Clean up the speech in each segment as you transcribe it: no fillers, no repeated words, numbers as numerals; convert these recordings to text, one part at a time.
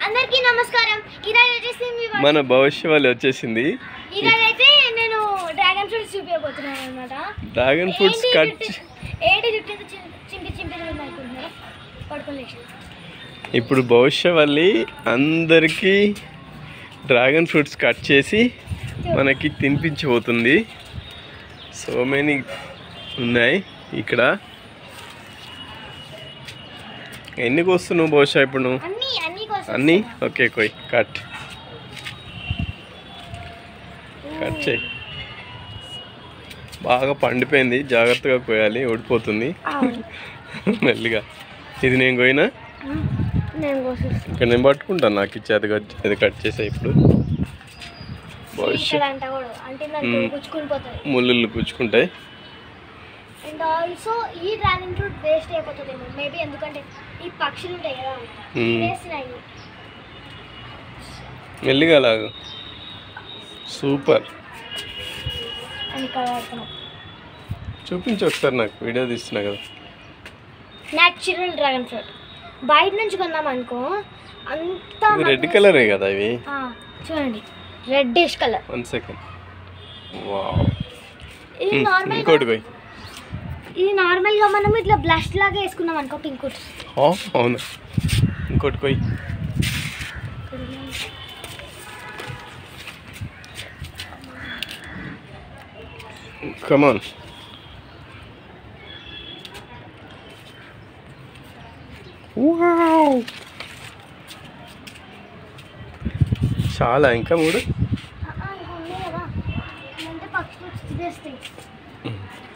అందరికీ నమస్కారం. ఈరోజు వచ్చేసి మన భవిష్యవాళి వచ్చేసింది. ఈరోజు అయితే నేను డ్రాగన్ ఫ్రూట్స్ చూపించబోతున్నాను అన్నమాట. డ్రాగన్ ఫ్రూట్స్ కట్ చింపి అనుకుంటున్నాను. పడుకోలేసి ఇప్పుడు భవిష్యవాళి అందరికీ డ్రాగన్ ఫ్రూట్స్ కట్ చేసి మనకి తినిపించబోతుంది. సో మెనీ ఉన్నాయి ఇక్కడ. ఎన్ని కోస్తున్నావు బహుశా ఇప్పుడు నువ్వు? అన్నీ ఓకే. కోయ్ కట్ చేయి. బాగా పండిపోయింది, జాగ్రత్తగా కోయాలి, ఓడిపోతుంది మెల్లిగా. ఇది నేను కోయినా ఇక్కడ నేను పట్టుకుంటాను. నాకు ఇచ్చి అది కట్ చేసా. ఇప్పుడు ముళ్ళు గుచ్చుకుంటాయి. అండ్ ఆల్సో ఈ డ్రాగన్ ఫ్రూట్ వేస్ట్ అయిపోతుందేమో మేబీ, ఎందుకంటే ఈ పక్షులు ఉంటాయి కదా వేస్తున్నాయి. మెల్లిగా లాగు. సూపర్. చూపించు ఒకసారి, నాకు వీడియో తీస్తున్నా కదా. న్యాచురల్ డ్రాగన్ ఫ్రూట్ బయట నుంచి కొన్నాం అనుకో, అంతా రెడ్ కలరే కదా ఇవి. చూడండి, రెడ్డిష్ కలర్. 1 సెకండ్. వావ్. ఇంకోటి పోయి. ఇది నార్మల్గా మనం ఇట్లా బ్లష్ లాగా వేసుకున్నాం అనుకో, పింక్. అవును, ఇంకోటి పోయి. Come on. వావ్, చాలా. ఇంకా 3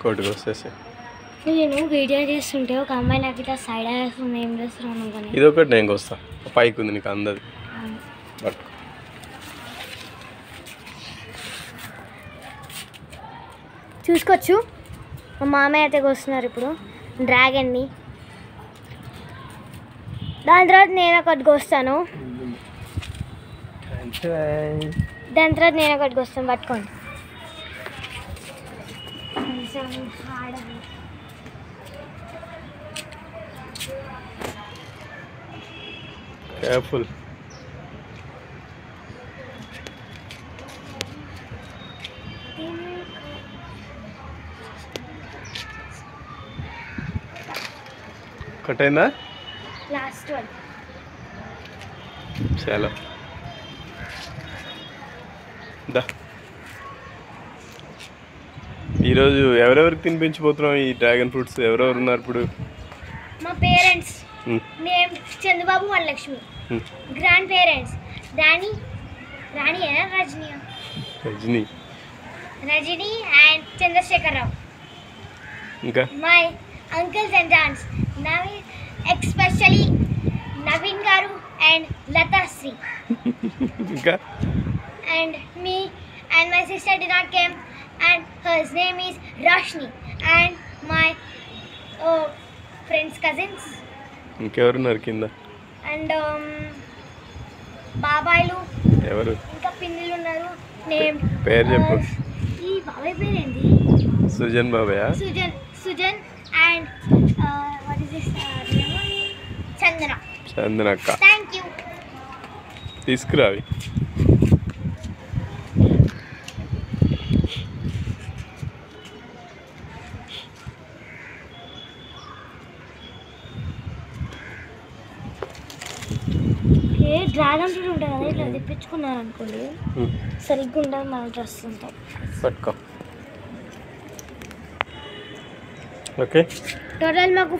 కోటి వస్తేసి. నేను వీడియో చేస్తుంటే ఒక అమ్మాయి నాకు ఇట్లా సైడ్ వేస్తుంది, ఏం చేస్తున్నాను కానీ. ఇది ఒకటి నేను వస్తా. పైకి ఉంది, నీకు అందది పట్టుకో. చూసుకోవచ్చు, మా మామయ్య అయితే వస్తున్నారు ఇప్పుడు డ్రాగన్ని. దాని తర్వాత నేను ఒకటికి వస్తాను. పట్టుకోండి. కేర్ఫుల్. కట్టయిందా? Last one. చాలా. దా, ఈరోజు ఎవరెవరికి తినిపించబోతున్నాం ఈ డ్రాగన్ ఫ్రూట్స్? ఎవరెవరు ఉన్నారు ఇప్పుడు? మా parents name Chandrababu Varalakshmi. Grand parents Rajani and Chandrashekar Rao. ఇంకా my uncles and aunts, especially Naveen garu and Lata Sri. ఇంకా and me and my sister did not came, and her name is Rashni, and my friends cousins. ఇంకెవరున్నారు కింద? And బాబాయ్లు ఎవరు? ఇంకా పిన్నులు ఉన్నారు. Name పేరు చెప్పు. ఈ బాబాయ్ పేరేంటి? సుజన్ బాబాయ్. Sujan and what is this చందనక్క. Thank you. తీసుకురావి. డ్రాగన్ ఫ్రూట్ ఉంటుంది కదా, ఇట్లా తెప్పించుకున్నారు అనుకోండి, సరిగ్గా ఉండదు మన డ్రెస్ ఉంటాం. పట్టుకో. ఓకే, టోటల్ మాకు